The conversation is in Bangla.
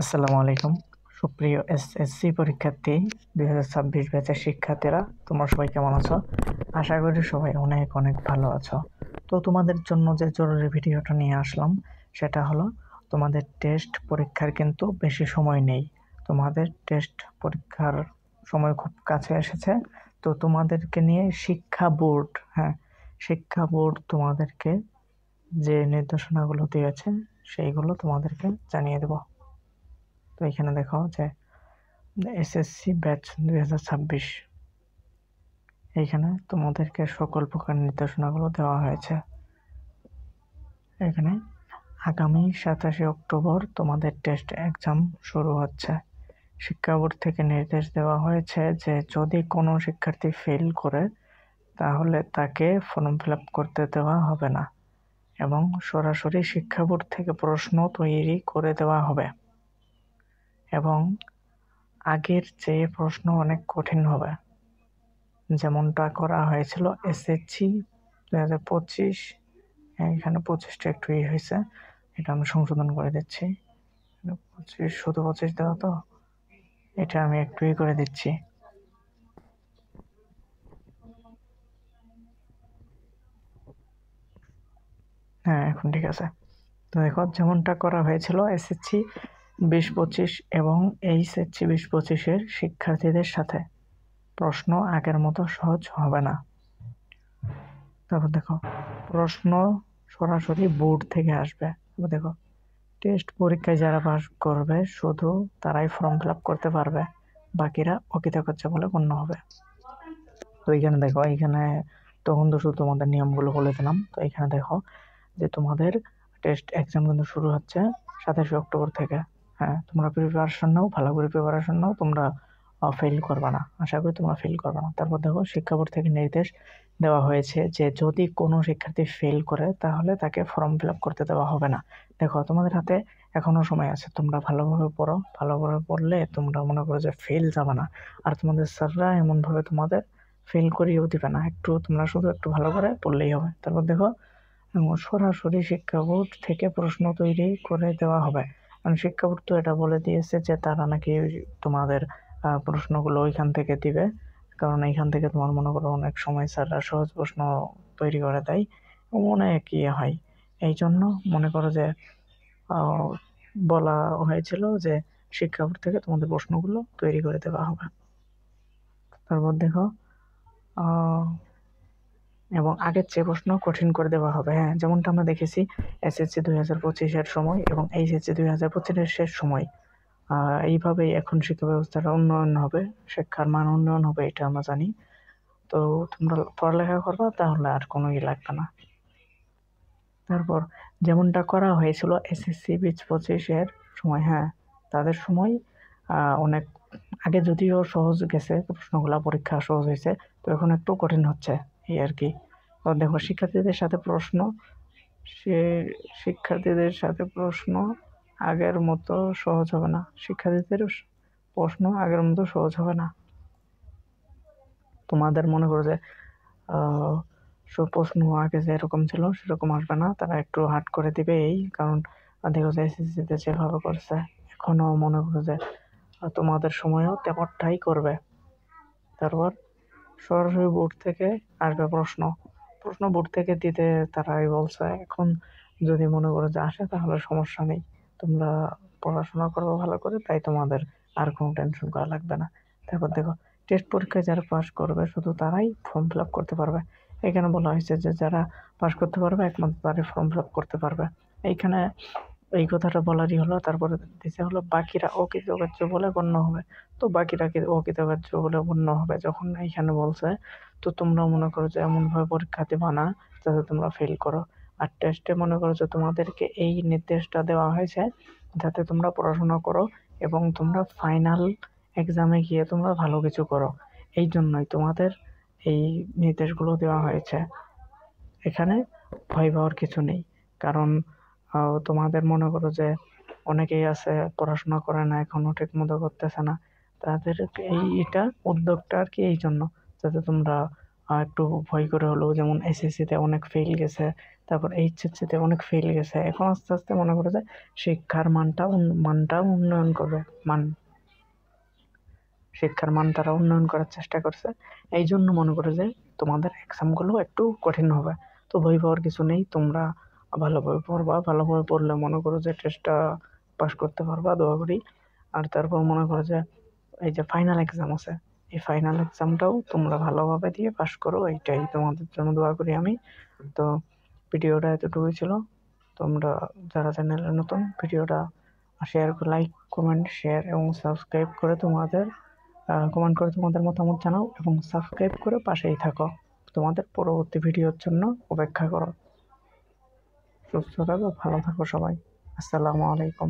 আসসালামু আলাইকুম। সুপ্রিয় এসএসসি পরীক্ষার্থী 2026 ব্যাচের শিক্ষার্থীরা, তোমরা সবাই কেমন আছো? আশা করি সবাই অনেক অনেক ভালো আছো। তো তোমাদের জন্য যে জরুরি ভিডিওটা নিয়ে আসলাম সেটা হলো, তোমাদের টেস্ট পরীক্ষার কিন্তু বেশি সময় নেই। তোমাদের টেস্ট পরীক্ষার সময় খুব কাছে এসেছে। তো তোমাদেরকে নিয়ে শিক্ষা বোর্ড তোমাদেরকে যে নির্দেশনাগুলো দিয়েছে সেইগুলো তোমাদেরকে জানিয়ে দেব। তো এখানে দেখো যে এসএসসি ব্যাচ 2026, এইখানে তোমাদেরকে সকল প্রকার নির্দেশনাগুলো দেওয়া হয়েছে। এখানে আগামী 27শে অক্টোবর তোমাদের টেস্ট এক্সাম শুরু হচ্ছে। শিক্ষা বোর্ড থেকে নির্দেশ দেওয়া হয়েছে যে যদি কোনো শিক্ষার্থী ফেল করে তাহলে তাকে ফর্ম ফিল আপ করতে দেওয়া হবে না এবং সরাসরি শিক্ষা বোর্ড থেকে প্রশ্ন তৈরি করে দেওয়া হবে এবং আগের চেয়ে প্রশ্ন অনেক কঠিন হবে, যেমনটা করা হয়েছিল এসএসসি 2025। এখানে 25টা একটু হয়েছে, এটা আমি সংশোধন করে দিচ্ছি। 25, শুধু 25 দেওয়া, তো এটা আমি একটু করে দিচ্ছি। হ্যাঁ, এখন ঠিক আছে। তো দেখো, যেমনটা করা হয়েছিল এসএসসি 2025 এবং এইচএসসি 2025-এর শিক্ষার্থীদের সাথে, প্রশ্ন আগের মতো সহজ হবে না। তারপর দেখো, প্রশ্ন সরাসরি বোর্ড থেকে আসবে। দেখো, টেস্ট পরীক্ষায় যারা পাস করবে শুধু তারাই ফর্ম ফিল আপ করতে পারবে, বাকিরা অকৃতকার্য বলে গণ্য হবে। তো এইখানে দেখো, এইখানে তখন তো শুধু তোমাদের নিয়মগুলো বলে দিলাম। তো এখানে দেখো যে তোমাদের টেস্ট এক্সাম কিন্তু শুরু হচ্ছে 27শে অক্টোবর থেকে। হ্যাঁ, তোমরা প্রিপারেশন নাও, ভালো করে প্রিপারেশন নাও, তোমরা ফেল করবে না, আশা করি তোমরা ফেল করবে না। তারপর দেখো, শিক্ষা বোর্ড থেকে নির্দেশ দেওয়া হয়েছে যে যদি কোনো শিক্ষার্থী ফেল করে তাহলে তাকে ফর্ম ফিল আপ করতে দেওয়া হবে না। দেখো, তোমাদের হাতে এখনো সময় আছে, তোমরা ভালোভাবে পড়ো, ভালোভাবে পড়লে তোমরা মনে করো যে ফেল যাবে না। আর তোমাদের স্যাররা এমনভাবে তোমাদের ফেল করিয়েও দিবে না, তোমরা শুধু একটু ভালো করে পড়লেই হবে। তারপর দেখো, সরাসরি শিক্ষা বোর্ড থেকে প্রশ্ন তৈরি করে দেওয়া হবে। কারণ শিক্ষা বোর্ড তো এটা বলে দিয়েছে যে তারা নাকি তোমাদের প্রশ্নগুলো ওইখান থেকে দিবে। কারণ এইখান থেকে তোমার মনে করো অনেক সময় স্যাররা সহজ প্রশ্ন তৈরি করে দেয়, অনেক হয়। এই জন্য মনে করো যে বলা হয়েছিল যে শিক্ষা বোর্ড থেকে তোমাদের প্রশ্নগুলো তৈরি করে দেওয়া হবে। তারপর দেখো, আহ এবং আগের চেয়ে প্রশ্ন কঠিন করে দেওয়া হবে। হ্যাঁ, যেমনটা আমরা দেখেছি এসএসসি 2025-এর সময় এবং এইচএসসি 2025-এর শেষ সময়। এইভাবেই এখন শিক্ষা ব্যবস্থার উন্নয়ন হবে, শিক্ষার মান উন্নয়ন হবে, এটা আমরা জানি। তো তোমরা পড়ালেখা করবা, তাহলে আর কোনো লাগবে না। তারপর যেমনটা করা হয়েছিল এসএসসি 2025-এর সময়, হ্যাঁ তাদের সময় অনেক আগে যদিও সহজ গেছে প্রশ্নগুলা, পরীক্ষা সহজ হয়েছে, তো এখন একটু কঠিন হচ্ছে, এই আর কি। তো দেখো, সে শিক্ষার্থীদের সাথে প্রশ্ন আগের মতো সহজ হবে না, শিক্ষার্থীদের প্রশ্ন আগের মতো সহজ হবে না। তোমাদের মনে করো যে সব প্রশ্ন আগে যেরকম ছিল সেরকম আসবে না, তারা একটু হার্ড করে দিবে। এই কারণ দেখো যে এসএসসিতে যেভাবে করছে, এখনো মনে করো যে তোমাদের সময়ও তেমনটাই করবে। তারপর সরাসরি বোর্ড থেকে আসবে প্রশ্ন, বোর্ড থেকে দিতে তারাই বলছে। এখন যদি মনে করো যে আসে তাহলে সমস্যা নেই, তোমরা পড়াশোনা করো ভালো করে, তাই তোমাদের আর কোনো টেনশন করা লাগবে না। তারপর দেখো, টেস্ট পরীক্ষায় যারা পাস করবে শুধু তারাই ফর্ম ফিল আপ করতে পারবে। এখানে বলা হয়েছে যে যারা পাস করতে পারবে একমাত্র তারাই ফর্ম ফিল আপ করতে পারবে। এইখানে এই কথাটা বলারই হলো। তারপরে দিতে হলো বাকিরা অকৃতকার্য বলে গণ্য হবে। তো বাকিরা কি অকৃতকার্য বলে গণ্য হবে যখন এইখানে বলছে, তো তোমরা মনে করো যে এমনভাবে পরীক্ষা দেবা না যাতে তোমরা ফেল করো। আর টেস্টে মনে করো যে তোমাদেরকে এই নির্দেশটা দেওয়া হয়েছে যাতে তোমরা পড়াশোনা করো এবং তোমরা ফাইনাল এক্সামে গিয়ে তোমরা ভালো কিছু করো। এই জন্যই তোমাদের এই নির্দেশগুলো দেওয়া হয়েছে। এখানে ভয় পাওয়ার কিছু নেই। কারণ তোমাদের মনে করো যে অনেকেই আছে পড়াশোনা করে না, এখনো ঠিক মতো করতেছে না, তাদের এটা উদ্যোগটা আর কি, এই জন্য যাতে তোমরা একটু ভয় করে হলেও, যেমন এসএসসিতে অনেক ফেল গেছে, তারপর এইচএসসিতে অনেক ফেল গেছে, এখন আস্তে আস্তে মনে করে যে শিক্ষার মানটা উন্নয়ন করবে, শিক্ষার মান তারা উন্নয়ন করার চেষ্টা করছে। এই জন্য মনে করে যে তোমাদের এক্সামগুলো একটু কঠিন হবে। তো ভয় পাওয়ার কিছু নেই, তোমরা ভালোভাবে পড়বা, ভালোভাবে পড়লে মনে করো যে টেস্টটা পাস করতে পারবা, দোয়া করি। আর তারপর মনে করো যে এই যে ফাইনাল এক্সাম আছে, এই ফাইনাল এক্সামটাও তোমরা ভালোভাবে দিয়ে পাস করো, এইটাই তোমাদের জন্য দোয়া করি আমি। তো ভিডিওটা এতটুকুই ছিল। তোমরা যারা চ্যানেলে নতুন, ভিডিওটা শেয়ার, লাইক, কমেন্ট, শেয়ার এবং সাবস্ক্রাইব করে কমেন্ট করে তোমাদের মতামত জানাও এবং সাবস্ক্রাইব করে পাশেই থাকো। তোমাদের পরবর্তী ভিডিওর জন্য অপেক্ষা করো। সুস্থ থাকো, ভালো থাকো সবাই। আসসালামু আলাইকুম।